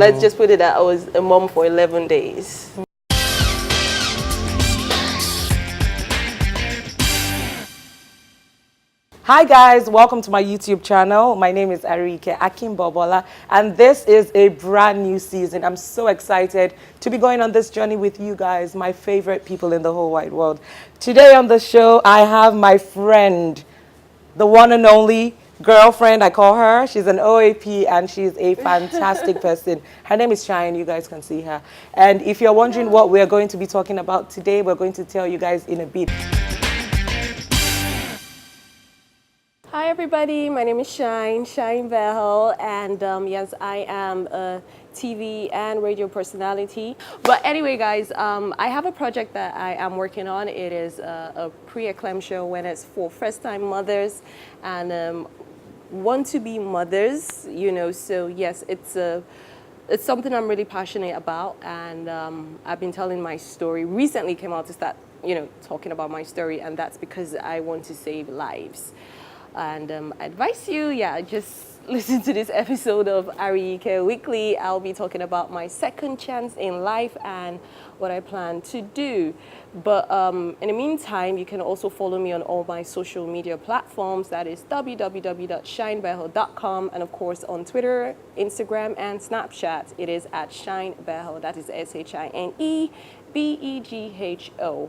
Let's just put it that I was a mom for 11 days. Hi guys, welcome to my YouTube channel. My name is Arike Akinbobola and this is a brand new season. I'm so excited to be going on this journey with you guys, my favorite people in the whole wide world. Today on the show, I have my friend, the one and only girlfriend, I call her. She's an OAP and she's a fantastic person. Her name is Shine, you guys can see her. And if you're wondering what we're going to be talking about today, we're going to tell you guys in a bit. Hi everybody, my name is Shine Behel, and yes, I am a TV and radio personality. But anyway guys, I have a project that I am working on. It is a pre-acclaim show when it's for first-time mothers and want to be mothers, you know, so yes, it's something I'm really passionate about, and I've been telling my story. Recently came out to start, you know, talking about my story, and that's because I want to save lives. And I advise you, just listen to this episode of Arike Weekly. I'll be talking about my second chance in life and what I plan to do. But in the meantime, you can also follow me on all my social media platforms. That is www.shinebehel.com, and of course on Twitter, Instagram, and Snapchat. It is at ShineBehel. That is ShineBegho.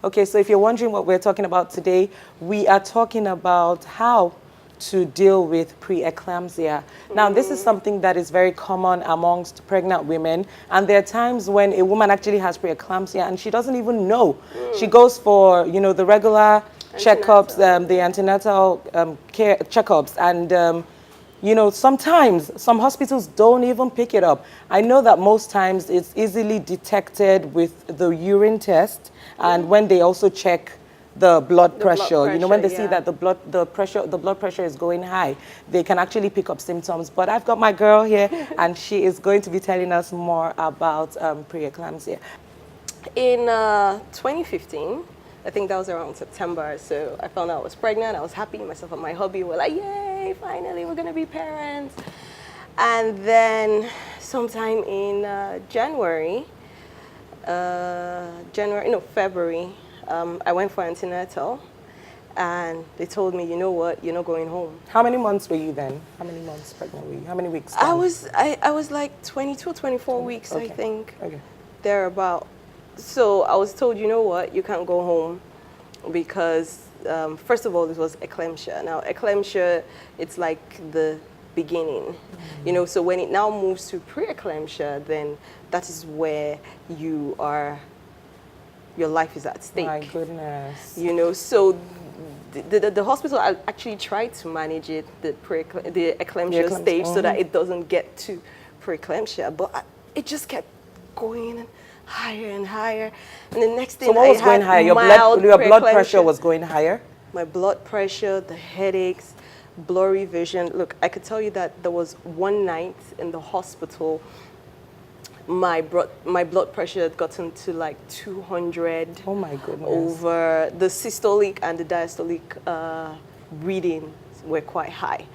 Okay, so if you're wondering what we're talking about today, we are talking about how to deal with preeclampsia. Now, this is something that is very common amongst pregnant women, and there are times when a woman actually has preeclampsia and she doesn't even know. She goes for, you know, the regular checkups, the antenatal care checkups, and you know, sometimes some hospitals don't even pick it up. I know that most times it's easily detected with the urine test, and when they also check the blood pressure, you know, when they see that the blood pressure is going high, they can actually pick up symptoms. But I've got my girl here, and she is going to be telling us more about preeclampsia. In 2015, I think that was around September, so I found out I was pregnant. I was happy, myself and my hubby were like, yay, finally we're gonna be parents. And then sometime in February, I went for antenatal, and they told me, you know what, you're not going home. How many months were you then? How many months pregnant were you? How many weeks? I was like 22, 24 weeks, I think. Okay. Thereabout. So I was told, you know what, you can't go home because, first of all, this was eclampsia. Now, eclampsia, it's like the beginning, you know, so when it now moves to pre-eclampsia, then that is where your life is at stake. My goodness. You know, so the hospital actually tried to manage it, the eclampsia stage, so that it doesn't get to pre-eclampsia, but it just kept going higher and higher, and the next thing, so what was going higher? Your blood pressure was going higher? My blood pressure, the headaches, blurry vision. Look, I could tell you that there was one night in the hospital, my blood pressure had gotten to like 200. Oh my goodness. Over the systolic and the diastolic readings were quite high.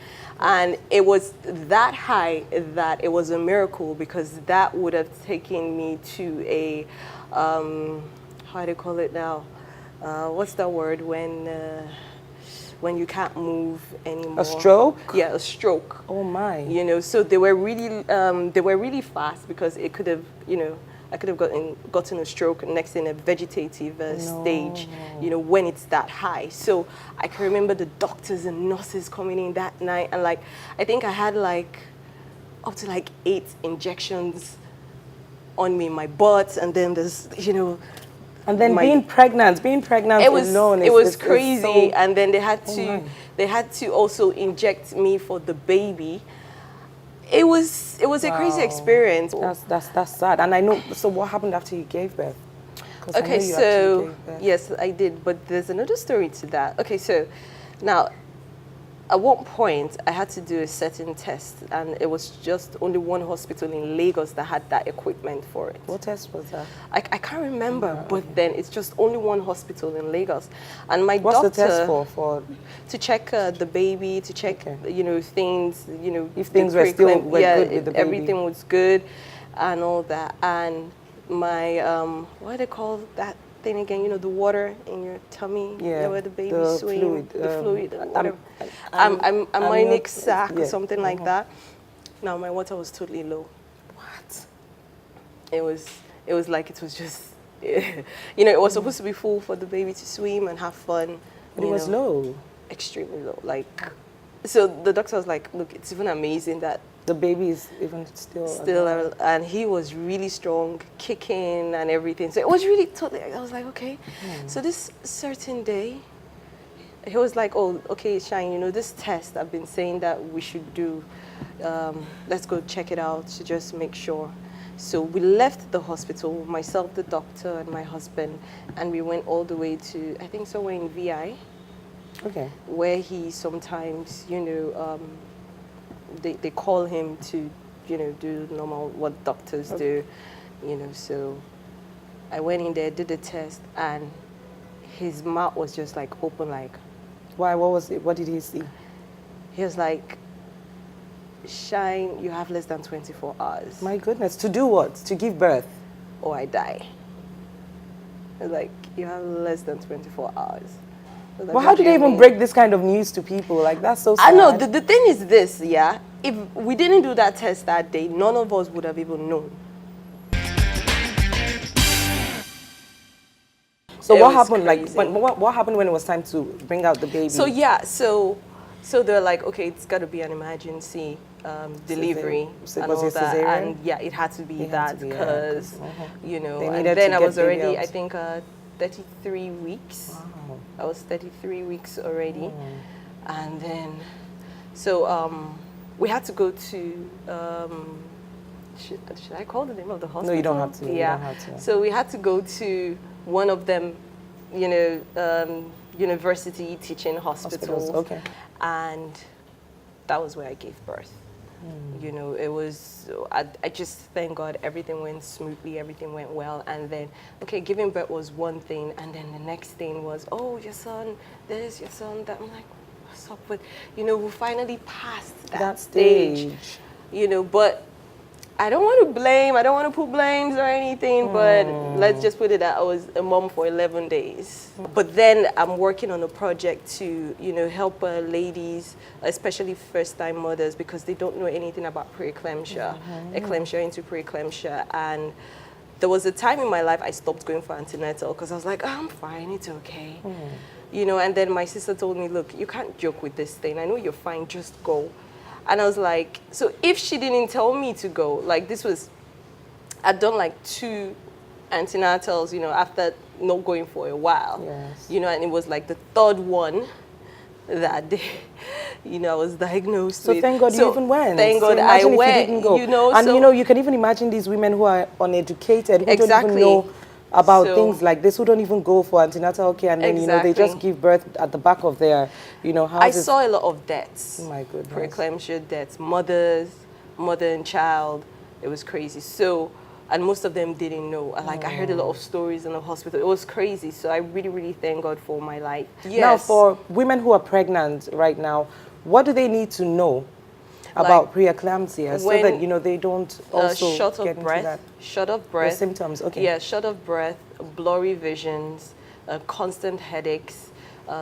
And it was that high that it was a miracle, because that would have taken me to a, how do you call it now? What's that word when you can't move anymore? A stroke? Yeah, a stroke. Oh my. You know, so they were really fast, because it could have, you know, I could have gotten a stroke next in a vegetative stage, you know, when it's that high. So I can remember the doctors and nurses coming in that night, and like, I think I had like up to like 8 injections on me, my butt, and then there's, you know, and then being pregnant alone, it was crazy. So, and then they had to also inject me for the baby. It was a crazy experience. That's sad. And I know. So what happened after you gave birth? Okay, so yes, I did. But there's another story to that. Okay, so now at one point, I had to do a certain test, and it was just only one hospital in Lagos that had that equipment for it. What test was that? I can't remember, but then it's just only one hospital in Lagos. And my What's doctor... the test for? To check the baby, to check, you know, things, you know... If things were still good with the baby. Everything was good and all that. And my, what do they call that thing again? You know, the water in your tummy, you know, where the baby swim, the fluid, whatever. Amniotic sac or something like that. Now, my water was totally low. What? It was like it was just, you know, it was supposed to be full for the baby to swim and have fun. But it was low. Extremely low. Like, so the doctor was like, look, it's even amazing that the baby is even still and he was really strong, kicking and everything. So it was really totally, I was like, okay. So this certain day, he was like, oh, okay, Shine, you know, this test I've been saying that we should do, let's go check it out to just make sure. So we left the hospital, myself, the doctor, and my husband, and we went all the way to, I think somewhere in VI. Okay. Where he sometimes, you know, they call him to, you know, do normal what doctors do, you know. So I went in there, did the test, and his mouth was just like open, like. Why? What was it? What did he see? He was like, Shine, you have less than 24 hours. My goodness, to do what? To give birth? Or I die. He was like, you have less than 24 hours. Like, well, how do they even break this kind of news to people? Like, that's so sad. I know, the thing is this, yeah? If we didn't do that test that day, none of us would have even known. So what happened, crazy. Like, what happened when it was time to bring out the baby? So, yeah, so they're like, okay, it's got to be an emergency delivery and all that. And, yeah, it had to be that because, you know, and then I was already, I think, 33 weeks. Wow. I was 33 weeks already. And then, so we had to go to, should I call the name of the hospital? No, you don't have to. Yeah. You don't have to. So we had to go to one of them, you know, university teaching hospitals. Okay. And that was where I gave birth. You know, it was, I just thank God everything went smoothly, everything went well. And then, okay, giving birth was one thing. And then the next thing was, oh, your son this, your son that. I'm like, what's up with, you know, we finally passed that stage. You know, but I don't want to blame, I don't want to put blames or anything, but let's just put it that I was a mom for 11 days. But then I'm working on a project to, you know, help ladies, especially first-time mothers, because they don't know anything about preeclampsia, eclampsia into preeclampsia. And there was a time in my life I stopped going for antenatal because I was like, oh, I'm fine, it's okay. You know, and then my sister told me, look, you can't joke with this thing. I know you're fine, just go. And I was like, so if she didn't tell me to go, like this was, I'd done like 2 antenatals, you know, after not going for a while. Yes. You know, and it was like the 3rd one that day, you know, I was diagnosed with. So thank God you even went. Thank God I went. you didn't go. You know, and so, you know, you can even imagine these women who are uneducated, who don't even know about things like this, who don't even go for antenatal care, and then, you know, they just give birth at the back of their, you know, houses. I saw a lot of deaths. Oh my goodness. Preeclampsia deaths, mother and child. It was crazy. So, and most of them didn't know. Like, I heard a lot of stories in the hospital. It was crazy. So I really, really thank God for my life. Yes. Now, for women who are pregnant right now, what do they need to know about preeclampsia so that, you know, they don't also get into that? Short of breath. The symptoms, okay. Yeah, short of breath, blurry visions, constant headaches,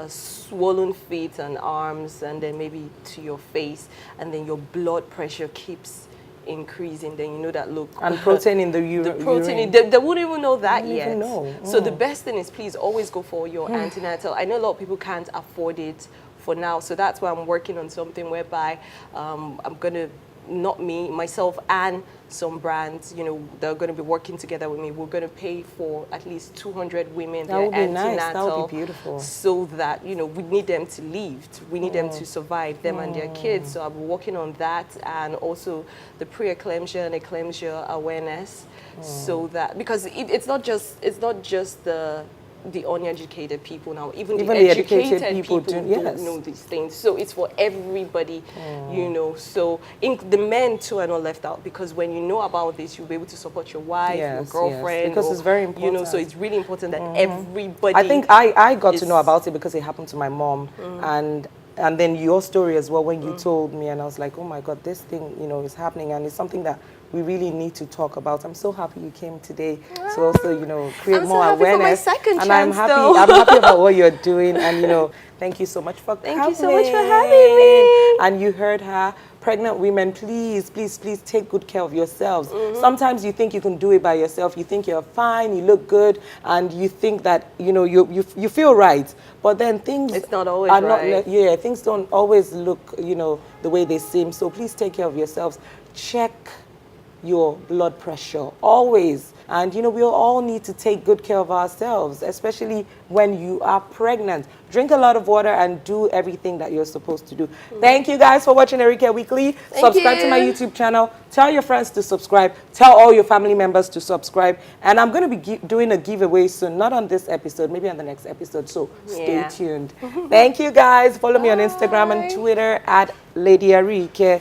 swollen feet and arms, and then maybe to your face, and then your blood pressure keeps increasing. Then you know that, look. And protein in the urine. The protein, they wouldn't even know that yet. Even know. So the best thing is, please always go for your antenatal. I know a lot of people can't afford it for now, so that's why I'm working on something whereby I'm going to, not me, myself and some brands, you know, they're going to be working together with me. We're going to pay for at least 200 women that would be nice. That would be beautiful. So that, you know, we need them to live. We need them to survive, them and their kids. So I'll be working on that, and also the preeclampsia and eclampsia awareness, so that, because it's not just the the uneducated people now, even Even the the educated educated people people do, don't yes. know these things. So it's for everybody, you know. So the men too are not left out, because when you know about this, you'll be able to support your wife, Yes, your yes, girlfriend, because or, it's very you know. So important. it's really important that everybody. I think I got to know is- about it because it happened to my mom, and then your story as well when you told me, and I was like, oh my God, this thing, you know, is happening, and it's something that we really need to talk about. I'm so happy you came today to also, you know, create I'm so more happy for my awareness. second And I'm chance, happy. though. I'm happy about what you're doing, and you know, thank you so much for coming. Thank you so much for having me. And you heard her. Pregnant women, please, please, please take good care of yourselves. Sometimes you think you can do it by yourself. You think you're fine, you look good, and you think that, you know, you feel right. But then things It's not always are not, right. yeah, things don't always look, you know, the way they seem. So please take care of yourselves. Check your blood pressure always. And you know, we all need to take good care of ourselves, especially when you are pregnant. Drink a lot of water and do everything that you're supposed to do. Thank you guys for watching Erika Weekly. Subscribe to my you. YouTube channel. Tell your friends to subscribe. Tell all your family members to subscribe. And I'm going to be doing a giveaway soon, not on this episode, maybe on the next episode. So stay Yeah. tuned. Thank you guys. Follow me on Instagram and Bye. Twitter at Lady Erika.